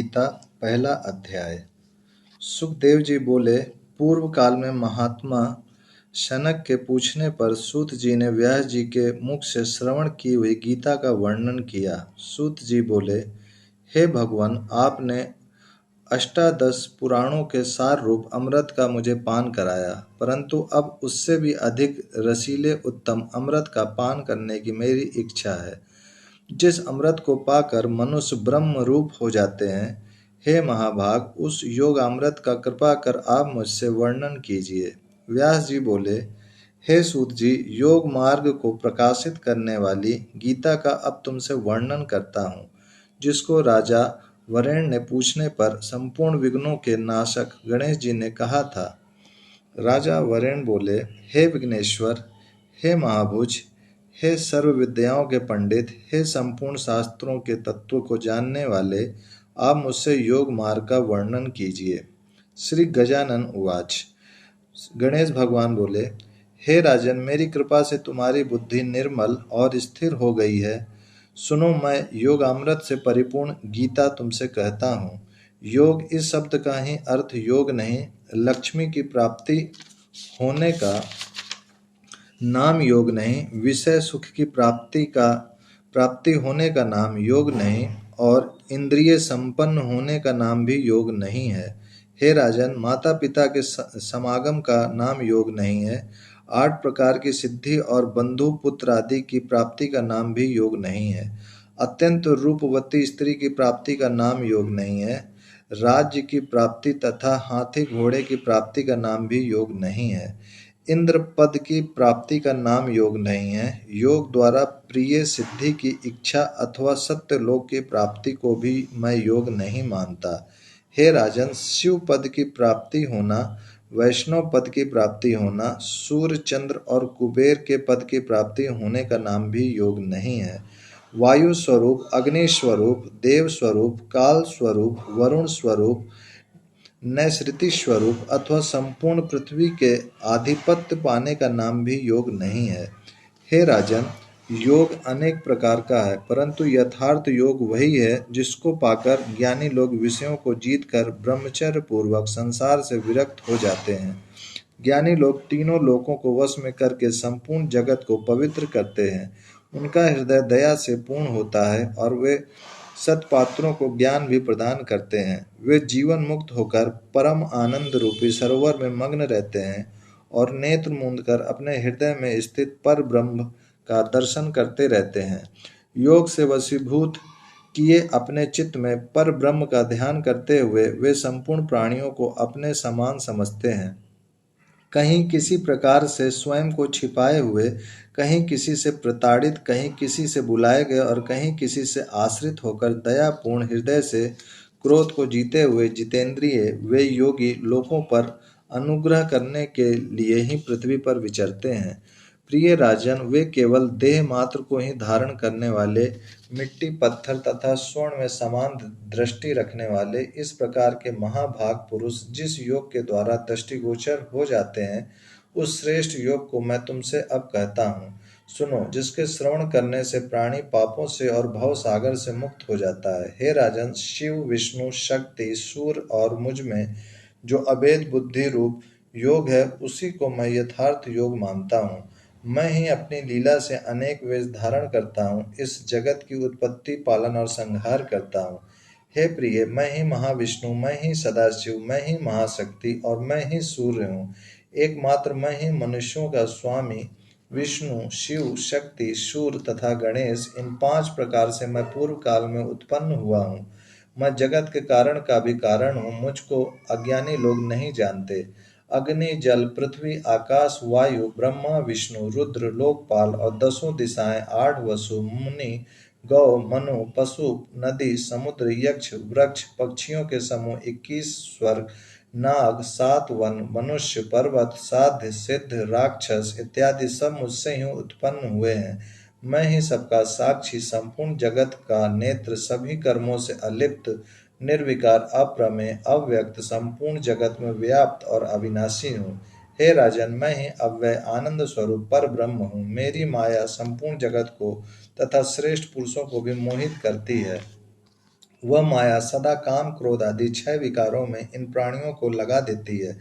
गीता पहला अध्याय। सुखदेव जी बोले, पूर्व काल में महात्मा शनक के पूछने पर सूत जी ने व्यास जी के मुख से श्रवण की हुई गीता का वर्णन किया। सूत जी बोले, हे भगवान, आपने अष्टादश पुराणों के सार रूप अमृत का मुझे पान कराया, परंतु अब उससे भी अधिक रसीले उत्तम अमृत का पान करने की मेरी इच्छा है, जिस अमृत को पाकर मनुष्य ब्रह्म रूप हो जाते हैं। हे महाभाग, उस योग अमृत का कृपा कर आप मुझसे वर्णन कीजिए। व्यास जी बोले, हे सूत जी, योग मार्ग को प्रकाशित करने वाली गीता का अब तुमसे वर्णन करता हूँ, जिसको राजा वरेण्य ने पूछने पर संपूर्ण विघ्नों के नाशक गणेश जी ने कहा था। राजा वरेण्य बोले, हे विघ्नेश्वर, हे महाभुज, हे सर्व विद्याओं के पंडित, हे संपूर्ण शास्त्रों के तत्व को जानने वाले, आप मुझसे योग मार्ग का वर्णन कीजिए। श्री गजानन उवाच। गणेश भगवान बोले, हे राजन, मेरी कृपा से तुम्हारी बुद्धि निर्मल और स्थिर हो गई है। सुनो, मैं योग अमृत से परिपूर्ण गीता तुमसे कहता हूँ। योग इस शब्द का ही अर्थ योग नहीं, लक्ष्मी की प्राप्ति होने का नाम योग नहीं, विषय सुख की प्राप्ति होने का नाम योग नहीं, और इंद्रिय संपन्न होने का नाम भी योग नहीं है। हे राजन, माता पिता के समागम का नाम योग नहीं है। 8 प्रकार की सिद्धि और बंधु पुत्र आदि की प्राप्ति का नाम भी योग नहीं है। अत्यंत रूपवती स्त्री की प्राप्ति का नाम योग नहीं है। राज्य की प्राप्ति तथा हाथी घोड़े की प्राप्ति का नाम भी योग नहीं है। इंद्र पद की प्राप्ति का नाम योग नहीं है। योग द्वारा प्रिय सिद्धि की इच्छा अथवा सत्य लोक की प्राप्ति को भी मैं योग नहीं मानता। हे राजन, शिव पद की प्राप्ति होना, वैष्णव पद की प्राप्ति होना, सूर्य चंद्र और कुबेर के पद की प्राप्ति होने का नाम भी योग नहीं है। वायु स्वरूप, अग्नि स्वरूप, देव स्वरूप, काल स्वरूप, वरुण स्वरूप, नैसृति स्वरूप अथवा संपूर्ण पृथ्वी के आधिपत्य पाने का नाम भी योग नहीं है। हे राजन, योग अनेक प्रकार का है, परंतु यथार्थ योग वही है जिसको पाकर ज्ञानी लोग विषयों को जीतकर ब्रह्मचर्य पूर्वक संसार से विरक्त हो जाते हैं। ज्ञानी लोग तीनों लोकों को वश में करके संपूर्ण जगत को पवित्र करते हैं। उनका हृदय दया से पूर्ण होता है और वे सत्पात्रों को ज्ञान भी प्रदान करते हैं। वे जीवन मुक्त होकर परम आनंद रूपी सरोवर में मग्न रहते हैं और नेत्र मूंद कर अपने हृदय में स्थित पर ब्रह्म का दर्शन करते रहते हैं। योग से वशीभूत किए अपने चित्त में पर ब्रह्म का ध्यान करते हुए वे संपूर्ण प्राणियों को अपने समान समझते हैं। कहीं किसी प्रकार से स्वयं को छिपाए हुए, कहीं किसी से प्रताड़ित, कहीं किसी से बुलाए गए और कहीं किसी से आश्रित होकर दयापूर्ण हृदय से क्रोध को जीते हुए जितेंद्रिय वे योगी लोगों पर अनुग्रह करने के लिए ही पृथ्वी पर विचरते हैं। प्रिय राजन, वे केवल देह मात्र को ही धारण करने वाले, मिट्टी पत्थर तथा स्वर्ण में समान दृष्टि रखने वाले इस प्रकार के महाभाग पुरुष जिस योग के द्वारा दृष्टिगोचर हो जाते हैं, उस श्रेष्ठ योग को मैं तुमसे अब कहता हूँ। सुनो, जिसके श्रवण करने से प्राणी पापों से और भव सागर से मुक्त हो जाता है। हे राजन, शिव, विष्णु, शक्ति, सूर्य और मुझ में जो अभेद बुद्धि रूप योग है, उसी को मैं यथार्थ योग मानता हूँ। मैं ही अपनी लीला से अनेक वेश धारण करता हूँ, इस जगत की उत्पत्ति, पालन और संहार करता हूँ। हे प्रिय, मैं ही महाविष्णु, मैं ही सदाशिव, मैं ही महाशक्ति और मैं ही सूर्य हूँ। एकमात्र मैं ही मनुष्यों का स्वामी। विष्णु, शिव, शक्ति, सूर्य तथा गणेश, इन 5 प्रकार से मैं पूर्व काल में उत्पन्न हुआ हूँ। मैं जगत के कारण का भी कारण हूँ। मुझको अज्ञानी लोग नहीं जानते। अग्नि, जल, पृथ्वी, आकाश, वायु, ब्रह्मा, विष्णु, रुद्र, लोकपाल और 10 दिशाएं, 8 वसु, मुनि, गौ, मनु, पशु, नदी, समुद्र, यक्ष, वृक्ष, पक्षियों के समूह, 21 स्वर्ग, नाग, 7 वन, मनुष्य, पर्वत, साध्य, सिद्ध, राक्षस इत्यादि सब मुझसे ही उत्पन्न हुए हैं। मैं ही सबका साक्षी, संपूर्ण जगत का नेत्र, सभी कर्मों से अलिप्त, निर्विकार, अप्रमेय, अव्यक्त, संपूर्ण जगत में व्याप्त और अविनाशी हूँ। हे राजन, मैं ही अव्यय आनंद स्वरूप पर ब्रह्म हूँ। मेरी माया संपूर्ण जगत को तथा श्रेष्ठ पुरुषों को भी मोहित करती है। वह माया सदा काम क्रोध आदि 6 विकारों में इन प्राणियों को लगा देती है।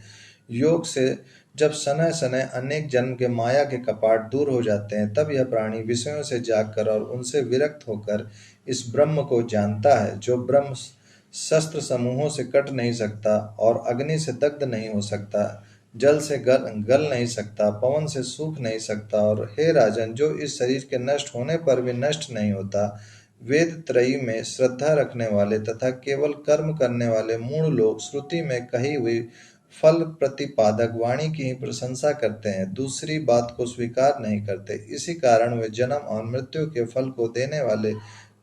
योग से जब सनय सनय अनेक जन्म के माया के कपाट दूर हो जाते हैं, तब यह प्राणी विषयों से जागकर और उनसे विरक्त होकर इस ब्रह्म को जानता है, जो ब्रह्म शस्त्र समूहों से कट नहीं सकता और अग्नि से दग्ध नहीं हो सकता, जल से गल नहीं सकता, पवन से सूख नहीं सकता, और हे राजन, जो इस शरीर के नष्ट होने पर भी नष्ट नहीं होता। वेद त्रयी में श्रद्धा रखने वाले तथा केवल कर्म करने वाले मूढ़ लोग श्रुति में कही हुई फल प्रतिपादक वाणी की ही प्रशंसा करते हैं, दूसरी बात को स्वीकार नहीं करते। इसी कारण वे जन्म और मृत्यु के फल को देने वाले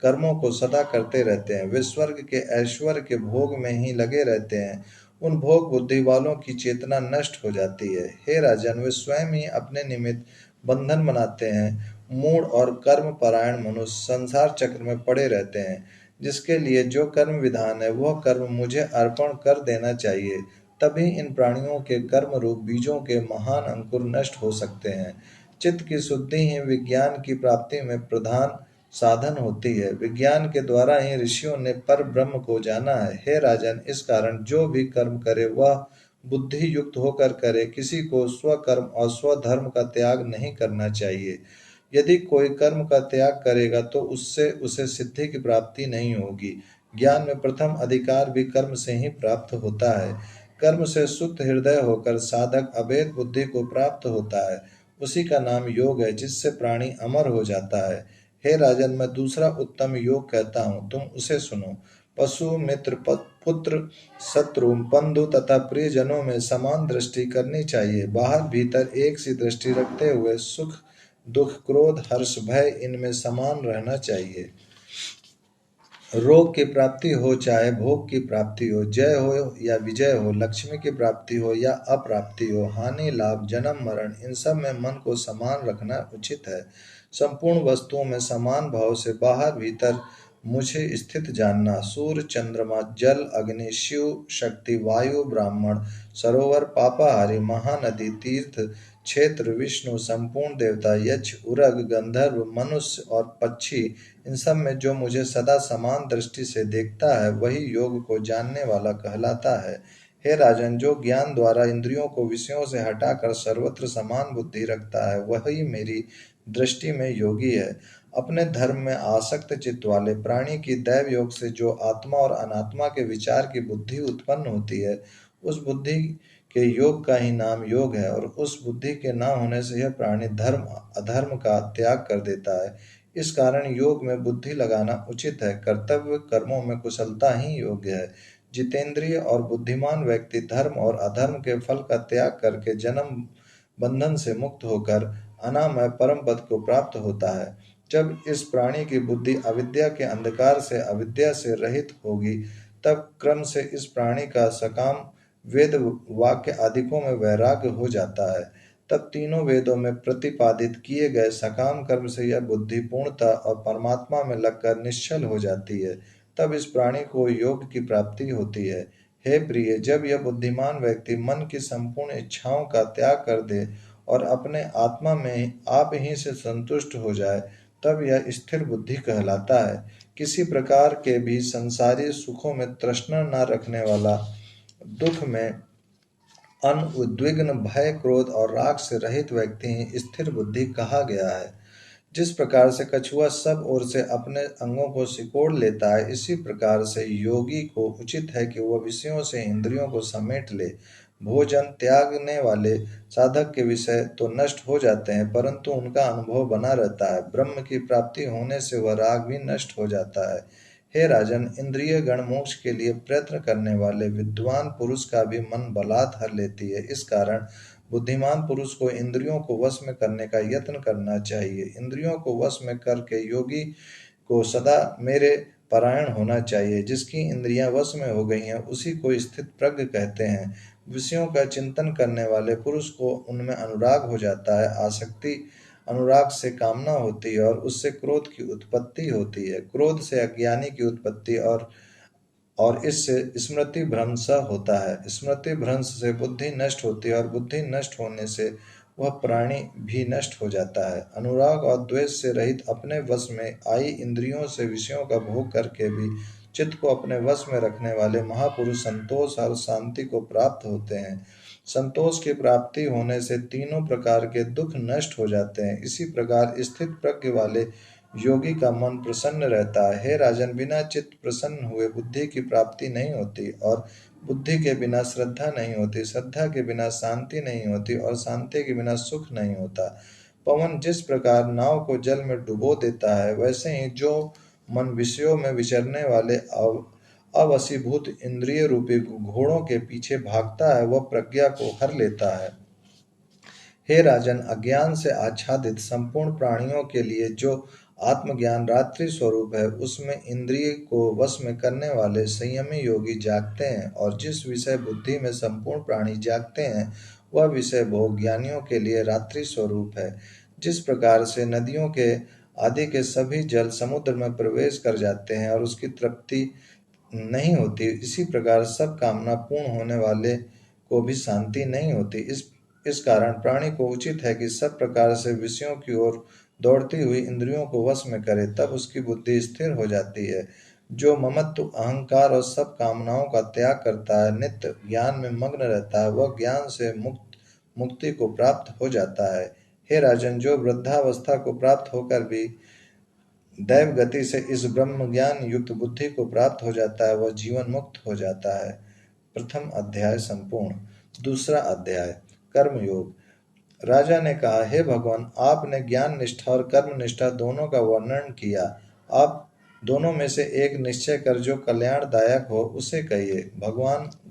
कर्मों को सदा करते रहते हैं। वे स्वर्ग के ऐश्वर्य के भोग में ही लगे रहते हैं। उन भोग बुद्धि वालों की चेतना नष्ट हो जाती है। हे राजन, वे स्वयं ही अपने निमित्त बंधन बनाते हैं। मूढ़ और कर्म परायण मनुष्य संसार चक्र में पड़े रहते हैं। जिसके लिए जो कर्म विधान है वह कर्म मुझे अर्पण कर देना चाहिए, तभी इन प्राणियों के कर्म रूप बीजों के महान अंकुर नष्ट हो सकते हैं। चित्त की शुद्धि ही विज्ञान की प्राप्ति में प्रधान साधन होती है। विज्ञान के द्वारा ही ऋषियों ने पर ब्रह्म को जाना है। हे राजन, इस कारण जो भी कर्म करे वह बुद्धि युक्त होकर करे। किसी को स्वकर्म और स्वधर्म का त्याग नहीं करना चाहिए। यदि कोई कर्म का त्याग करेगा तो उससे उसे सिद्धि की प्राप्ति नहीं होगी। ज्ञान में प्रथम अधिकार भी कर्म से ही प्राप्त होता है। कर्म से शुद्ध हृदय होकर साधक अभेद बुद्धि को प्राप्त होता है। उसी का नाम योग है, जिससे प्राणी अमर हो जाता है। हे राजन, मैं दूसरा उत्तम योग कहता हूँ, तुम उसे सुनो। पशु मित्र पुत्र शत्रु बंधु तथा प्रियजनों में समान दृष्टि करनी चाहिए। बाहर भीतर एक सी दृष्टि रखते हुए सुख दुख क्रोध हर्ष भय इनमें समान रहना चाहिए। रोग की प्राप्ति हो चाहे भोग की प्राप्ति हो, जय हो या विजय हो, लक्ष्मी की प्राप्ति हो या अप्राप्ति हो, हानि लाभ जन्म मरण, इन सब में मन को समान रखना उचित है। संपूर्ण वस्तुओं में समान भाव से बाहर भीतर मुझे स्थित जानना। सूर्य चंद्रमा जल अग्नि शिव शक्ति वायु ब्राह्मण सरोवर पापाहारी महानदी तीर्थ क्षेत्र विष्णु संपूर्ण देवता यक्ष उरग गंधर्व मनुष्य और पक्षी, इन सब में जो मुझे सदा समान दृष्टि से देखता है वही योग को जानने वाला कहलाता है। हे राजन, जो ज्ञान द्वारा इंद्रियों को विषयों से हटाकर सर्वत्र समान बुद्धि रखता है वही मेरी दृष्टि में योगी है। अपने धर्म में आसक्त चित्त वाले प्राणी की दैव योग से जो आत्मा और अनात्मा के विचार की बुद्धि उत्पन्न होती है, उस बुद्धि के योग का ही नाम योग है, और उस बुद्धि के न होने से यह प्राणी धर्म अधर्म का त्याग कर देता है। इस कारण योग में बुद्धि लगाना उचित है। कर्तव्य कर्मों में कुशलता ही योग्य है। जितेंद्रिय और बुद्धिमान व्यक्ति धर्म और अधर्म के फल का त्याग करके जन्म बंधन से मुक्त होकर अनामय परम पद को प्राप्त होता है। जब इस प्राणी की बुद्धि अविद्या के अंधकार से अविद्या से रहित होगी, तब क्रम से इस प्राणी का सकाम वेद वाक्य आदिकों में वैराग्य हो जाता है। तब तीनों वेदों में प्रतिपादित किए गए सकाम कर्म से यह बुद्धि पूर्णता और परमात्मा में लगकर निश्चल हो जाती है। तब इस प्राणी को योग की प्राप्ति होती है। हे प्रिय, जब यह बुद्धिमान व्यक्ति मन की संपूर्ण इच्छाओं का त्याग कर दे और अपने आत्मा में आप ही से संतुष्ट हो जाए, तब यह स्थिर बुद्धि कहलाता है। किसी प्रकार के भी संसारी सुखों में तृष्णा न रखने वाला, दुख में अनउद्विग्न, भय क्रोध और राग से रहित व्यक्ति ही स्थिर बुद्धि कहा गया है। जिस प्रकार से कछुआ सब ओर से अपने अंगों को सिकोड़ लेता है, इसी प्रकार से योगी को उचित है कि वह विषयों से इंद्रियों को समेट ले। भोजन त्यागने वाले साधक के विषय तो नष्ट हो जाते हैं, परंतु उनका अनुभव बना रहता है। ब्रह्म की प्राप्ति होने से वह राग भी नष्ट हो जाता है। हे राजन, इंद्रिय गण मोक्ष के लिए प्रयत्न करने वाले विद्वान पुरुष का भी मन बलात् हर लेती है। इस कारण बुद्धिमान पुरुष को इंद्रियों को वश में करने का यत्न करना चाहिए। इंद्रियों को वश में करके योगी को सदा मेरे परायण होना चाहिए। जिसकी इंद्रियां वश में हो गई हैं उसी को स्थित प्रज्ञ कहते हैं। विषयों का चिंतन करने वाले पुरुष को उनमें अनुराग हो जाता है। आसक्ति अनुराग से कामना होती है और उससे क्रोध की उत्पत्ति होती है। क्रोध से अज्ञानी की उत्पत्ति और इससे स्मृति भ्रंश होता है। स्मृति भ्रंश से बुद्धि नष्ट होती है और बुद्धि नष्ट होने से वह प्राणी भी नष्ट हो जाता है। अनुराग और द्वेष से रहित अपने वश में आई इंद्रियों से विषयों का भोग करके भी चित्त को अपने वश में रखने वाले महापुरुष संतोष और शांति को प्राप्त होते हैं। संतोष की प्राप्ति होने से तीनों प्रकार के दुख नष्ट हो जाते हैं। इसी प्रकार स्थित प्रज्ञ वाले योगी का मन प्रसन्न रहता है। हे राजन, बिना चित्त प्रसन्न हुए बुद्धि की प्राप्ति नहीं होती, और बुद्धि के बिना श्रद्धा नहीं होती, श्रद्धा के बिना शांति नहीं होती, और शांति के बिना सुख नहीं होता। पवन जिस प्रकार नाव को जल में डुबो देता है, वैसे ही जो मन विषयों में विचरने वाले अवशीभूत इंद्रिय रूपी घोड़ों के पीछे भागता है, वह प्रज्ञा को हर लेता है। हे राजन, अज्ञान से आच्छादित संपूर्ण प्राणियों के लिए जो आत्मज्ञान रात्रि स्वरूप है, उसमें इंद्रिय को वश में करने वाले संयमी योगी जागते हैं, और जिस विषय बुद्धि में संपूर्ण प्राणी जागते हैं, वह विषय भोग ज्ञानियों के लिए रात्रि स्वरूप है। जिस प्रकार से नदियों के आदि के सभी जल समुद्र में प्रवेश कर जाते हैं और उसकी तृप्ति नहीं होती, इसी प्रकार सब कामना पूर्ण होने वाले को भी शांति नहीं होती। इस कारण प्राणी को उचित है कि सब प्रकार से विषयों की ओर दौड़ती हुई इंद्रियों को वश में करे, तब उसकी बुद्धि स्थिर हो जाती है। जो ममत्व, अहंकार और सब कामनाओं का त्याग करता है, नित्य ज्ञान में मग्न रहता है, वह ज्ञान से मुक्ति को प्राप्त हो जाता है। हे राजन, जो वृद्धावस्था को प्राप्त होकर भी दैव गति से इस ब्रह्म ज्ञान युक्त बुद्धि को प्राप्त हो जाता है, वह जीवन मुक्त हो जाता है। प्रथम अध्याय संपूर्ण। दूसरा अध्याय कर्मयोग। राजा ने कहा, हे भगवान, आपने ज्ञान निष्ठा और कर्म निष्ठा दोनों का वर्णन किया। आप दोनों में से एक निश्चय कर जो कल्याणदायक हो उसे कहिए।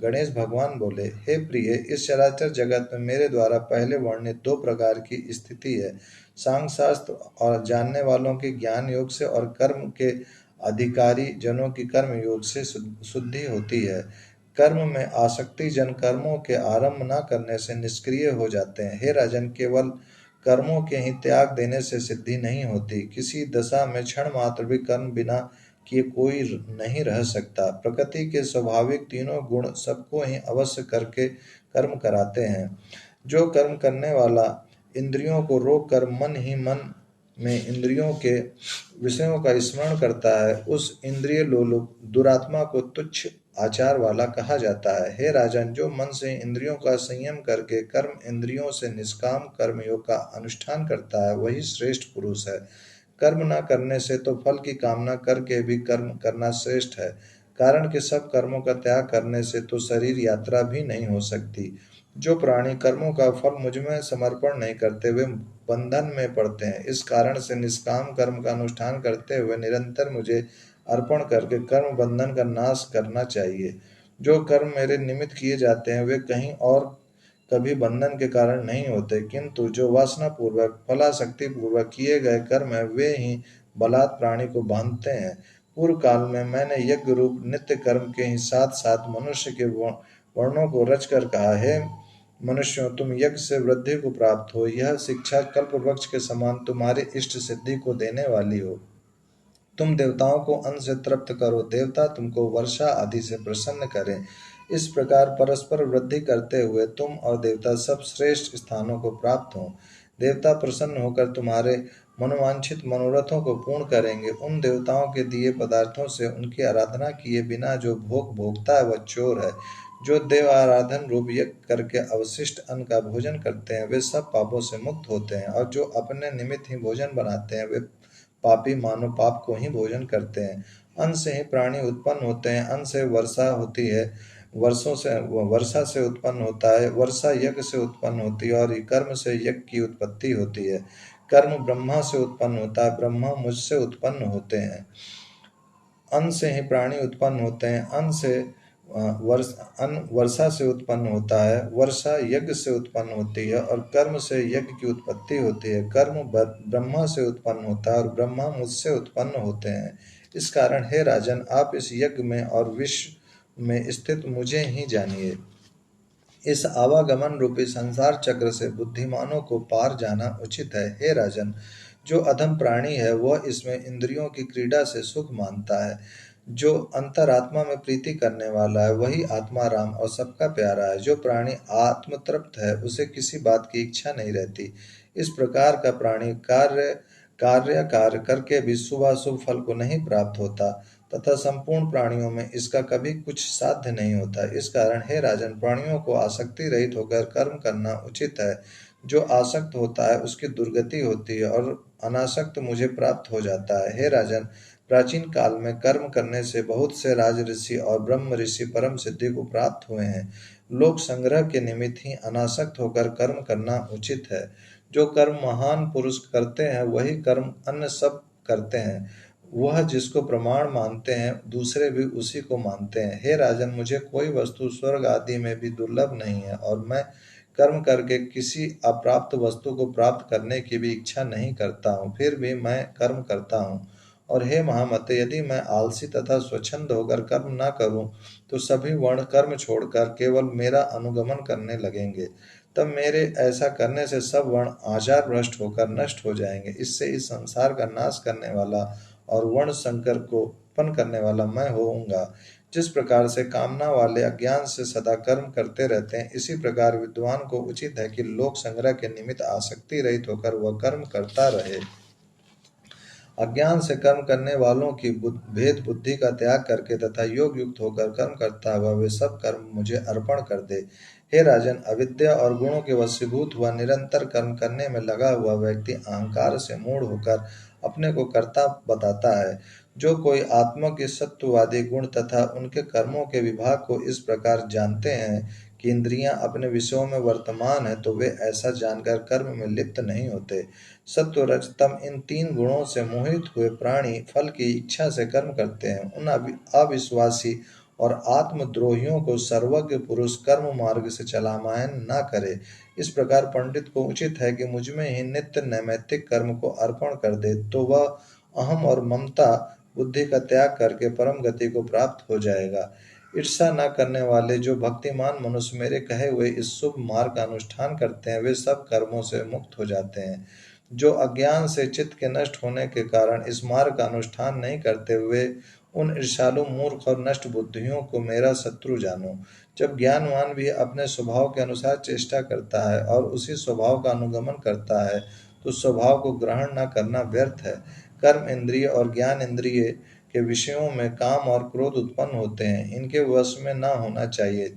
गणेश भगवान बोले, हे प्रिय, इस चराचर जगत में मेरे द्वारा पहले वर्णित दो प्रकार की स्थिति है। सांख्यशास्त्र और जानने वालों की ज्ञान योग से, और कर्म के अधिकारी जनों की कर्म योग से शुद्धि होती है। कर्म में आसक्ति जन कर्मों के आरंभ न करने से निष्क्रिय हो जाते हैं। हे राजन, केवल कर्मों के ही त्याग देने से सिद्धि नहीं होती। किसी दशा में क्षण मात्र भी कर्म बिना किए कोई नहीं रह सकता। प्रकृति के स्वाभाविक तीनों गुण सबको ही अवश्य करके कर्म कराते हैं। जो कर्म करने वाला इंद्रियों को रोक कर मन ही मन में इंद्रियों के विषयों का स्मरण करता है, उस इंद्रिय लोलुप दुरात्मा को तुच्छ आचार वाला कहा जाता है। हे राजन, जो मन से इंद्रियों का संयम करके कर्म इंद्रियों से निष्काम कर्मयोग का अनुष्ठान करता है, वही श्रेष्ठ पुरुष है। कर्म न करने से तो फल की कामना करके भी कर्म करना श्रेष्ठ है, कारण कि सब कर्मों का त्याग करने से तो शरीर यात्रा भी नहीं हो सकती। जो प्राणी कर्मों का फल मुझ में समर्पण नहीं करते, वे बंधन में पड़ते हैं। इस कारण से निष्काम कर्म का अनुष्ठान करते हुए निरंतर मुझे अर्पण करके कर्म बंधन का नाश करना चाहिए। जो कर्म मेरे निमित्त किए जाते हैं, वे कहीं और कभी बंधन के कारण नहीं होते, किंतु जो वासना पूर्वक फलाशक्ति पूर्वक किए गए कर्म है, वे ही बलात् प्राणी को बांधते हैं। पूर्व काल में मैंने यज्ञ रूप नित्य कर्म के ही साथ साथ मनुष्य के वर्णों को रचकर कहा, हे मनुष्यों, तुम यज्ञ से वृद्धि को प्राप्त हो। यह शिक्षा कल्प वृक्ष के समान तुम्हारी इष्ट सिद्धि को देने वाली हो। तुम देवताओं को अन्न से तृप्त करो, देवता तुमको वर्षा आदि से प्रसन्न करें। इस प्रकार परस्पर वृद्धि करते हुए तुम और देवता सब श्रेष्ठ स्थानों को प्राप्त हों। देवता प्रसन्न होकर तुम्हारे मनोवांछित मनोरथों को पूर्ण करेंगे। उन देवताओं के दिए पदार्थों से उनकी आराधना किए बिना जो भोग भोगता है, वह चोर है। जो देव आराधन रूप यज्ञ करके अवशिष्ट अन्न का भोजन करते हैं, वे सब पापों से मुक्त होते हैं, और जो अपने निमित्त ही भोजन बनाते हैं, वे पापी मानव पाप को ही भोजन करते हैं। अन्न से ही प्राणी उत्पन्न होते हैं, अन्न से वर्षा होती है, वर्षा से उत्पन्न होता है, वर्षा यज्ञ से उत्पन्न होती है, और कर्म से यज्ञ की उत्पत्ति होती है। कर्म ब्रह्मा से उत्पन्न होता है, ब्रह्मा मुझसे उत्पन्न होते हैं। अन्न से ही प्राणी उत्पन्न होते हैं, अन्न वर्षा से उत्पन्न होता है, वर्षा यज्ञ से उत्पन्न होती है, और कर्म से यज्ञ की उत्पत्ति होती है। कर्म ब्रह्मा से उत्पन्न होता है, और ब्रह्मा मुझसे उत्पन्न होते हैं। इस कारण हे राजन, आप इस यज्ञ में और विश्व में स्थित मुझे ही जानिए। इस आवागमन रूपी संसार चक्र से बुद्धिमानों को पार जाना उचित है। हे राजन, जो अधम प्राणी है, वह इसमें इंद्रियों की क्रीड़ा से सुख मानता है। जो अंतरात्मा में प्रीति करने वाला है, वही आत्मा राम और सबका प्यारा है। जो प्राणी आत्मतृप्त है, उसे किसी बात की इच्छा नहीं रहती। इस प्रकार का प्राणी कार्य करके भी शुभाशुभ फल को नहीं प्राप्त होता, तथा संपूर्ण प्राणियों में इसका कभी कुछ साध्य नहीं होता। इस कारण हे राजन, प्राणियों को आसक्ति रहित होकर कर्म करना उचित है। जो आसक्त होता है उसकी दुर्गति होती है और अनासक्त मुझे प्राप्त हो जाता है। हे राजन, प्राचीन काल में कर्म करने से बहुत से राज ऋषि और ब्रह्म ऋषि परम सिद्धि को प्राप्त हुए हैं। लोक संग्रह के निमित्त ही अनासक्त होकर कर्म करना उचित है। जो कर्म महान पुरुष करते हैं वही कर्म अन्य सब करते हैं। वह जिसको प्रमाण मानते हैं दूसरे भी उसी को मानते हैं। हे राजन, मुझे कोई वस्तु स्वर्ग आदि में भी दुर्लभ नहीं है और मैं कर्म करके किसी अप्राप्त वस्तु को प्राप्त करने की भी इच्छा नहीं करता हूँ, फिर भी मैं कर्म करता हूँ। और हे महामते, यदि मैं आलसी तथा स्वच्छंद होकर कर्म न करूं तो सभी वर्ण कर्म छोड़कर केवल मेरा अनुगमन करने लगेंगे। तब मेरे ऐसा करने से सब वर्ण आचार भ्रष्ट होकर नष्ट हो जाएंगे। इससे इस संसार का नाश करने वाला और वर्ण संकर को उत्पन्न करने वाला मैं होऊंगा। जिस प्रकार से कामना वाले अज्ञान से सदा कर्म करते रहते हैं, इसी प्रकार विद्वान को उचित है कि लोक संग्रह के निमित्त आसक्ति रहित होकर वह कर्म करता रहे। अज्ञान से कर्म करने वालों की भेद बुद्धि का त्याग करके तथा योग युक्त होकर कर्म करता हुआ वे सब कर्म मुझे अर्पण कर दे। हे राजन, अविद्या और गुणों के वशीभूत हुआ निरंतर कर्म करने में लगा हुआ व्यक्ति अहंकार से मूढ़ होकर अपने को कर्ता बताता है। जो कोई आत्मा के सत्ववादी गुण तथा उनके कर्मों के विभाग को इस प्रकार जानते हैं कि इंद्रियां अपने विषयों में वर्तमान है, तो वे ऐसा जानकर कर्म में लिप्त नहीं होते। सत्व रजतम इन तीन गुणों से मोहित हुए प्राणी फल की इच्छा से कर्म करते हैं। उन अविश्वासी और आत्मद्रोहियों को सर्वज्ञ पुरुष कर्म मार्ग से चलायमान न करे। इस प्रकार पंडित को उचित है कि मुझमें ही नित्य नैमित्तिक कर्म को अर्पण कर दे, तो वह अहम और ममता बुद्धि का त्याग करके परम गति को प्राप्त हो जाएगा। ईर्षा न करने वाले जो भक्तिमान मनुष्य मेरे कहे हुए इस शुभ मार्ग का अनुष्ठान करते हैं, वे सब कर्मों से मुक्त हो जाते हैं। जो अज्ञान से चित्त के नष्ट होने के कारण इस मार्ग का अनुष्ठान नहीं करते, वे उन ईर्षालु मूर्ख और नष्ट बुद्धियों को मेरा शत्रु जानो। जब ज्ञानवान भी अपने स्वभाव के अनुसार चेष्टा करता है और उसी स्वभाव का अनुगमन करता है, तो स्वभाव को ग्रहण न करना व्यर्थ है। कर्म इंद्रिय और ज्ञान इंद्रिय के विषयों में काम और क्रोध उत्पन्न होते हैं, इनके वश में न होना चाहिए,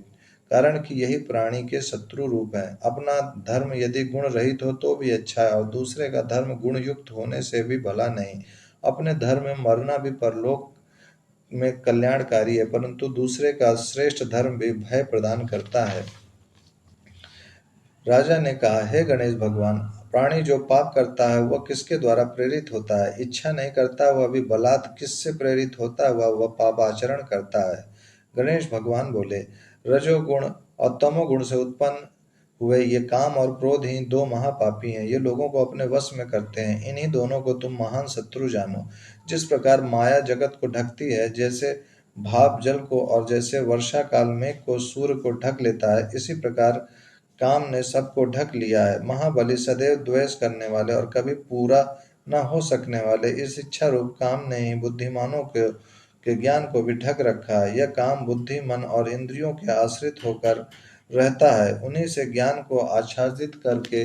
कारण कि यही प्राणी के शत्रु रूप है। अपना धर्म यदि गुण रहित हो तो भी अच्छा है और दूसरे का धर्म गुण युक्त होने से भी भला नहीं। अपने धर्म में मरना भी परलोक में कल्याणकारी है, परंतु दूसरे का श्रेष्ठ धर्म भी भय प्रदान करता है। राजा ने कहा, हे गणेश भगवान, प्राणी जो पाप करता है वह किसके द्वारा प्रेरित होता है? इच्छा नहीं करता वह भी बलात् किससे प्रेरित होता हुआ वह पापाचरण करता है? गणेश भगवान बोले, रजोगुण और तमोगुण से उत्पन्न हुए ये काम और क्रोध ही दो महापापी हैं। ये लोगों को अपने वश में करते हैं। इन्हीं दोनों को तुम महान शत्रु जानो। जिस प्रकार माया जगत को ढकती है, जैसे भाप जल को और जैसे वर्षा काल मेघ को सूर्य को ढक लेता है, इसी प्रकार काम ने सबको ढक लिया है। महाबली सदैव द्वेष करने वाले और कभी पूरा न हो सकने वाले इस इच्छा रूप काम ने ही बुद्धिमानों के ज्ञान को भी ढक रखा है। यह काम बुद्धि, मन और इंद्रियों के आश्रित होकर रहता है। उन्हीं से ज्ञान को आच्छादित करके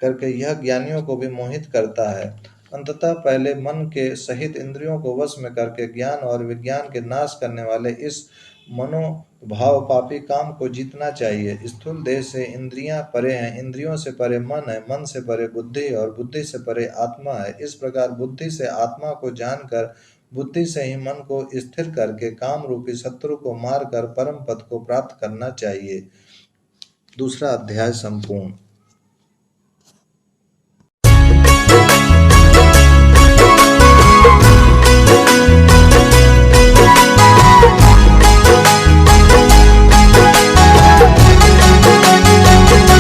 करके यह ज्ञानियों को भी मोहित करता है। अंततः पहले मन के सहित इंद्रियों को वश में करके ज्ञान और विज्ञान के नाश करने वाले इस मनोभाव पापी काम को जीतना चाहिए। स्थूल देह से इंद्रियां परे हैं, इंद्रियों से परे मन है, मन से परे बुद्धि और बुद्धि से परे आत्मा है। इस प्रकार बुद्धि से आत्मा को जानकर बुद्धि से ही मन को स्थिर करके काम रूपी शत्रु को मार कर परम पद को प्राप्त करना चाहिए। दूसरा अध्याय संपूर्ण।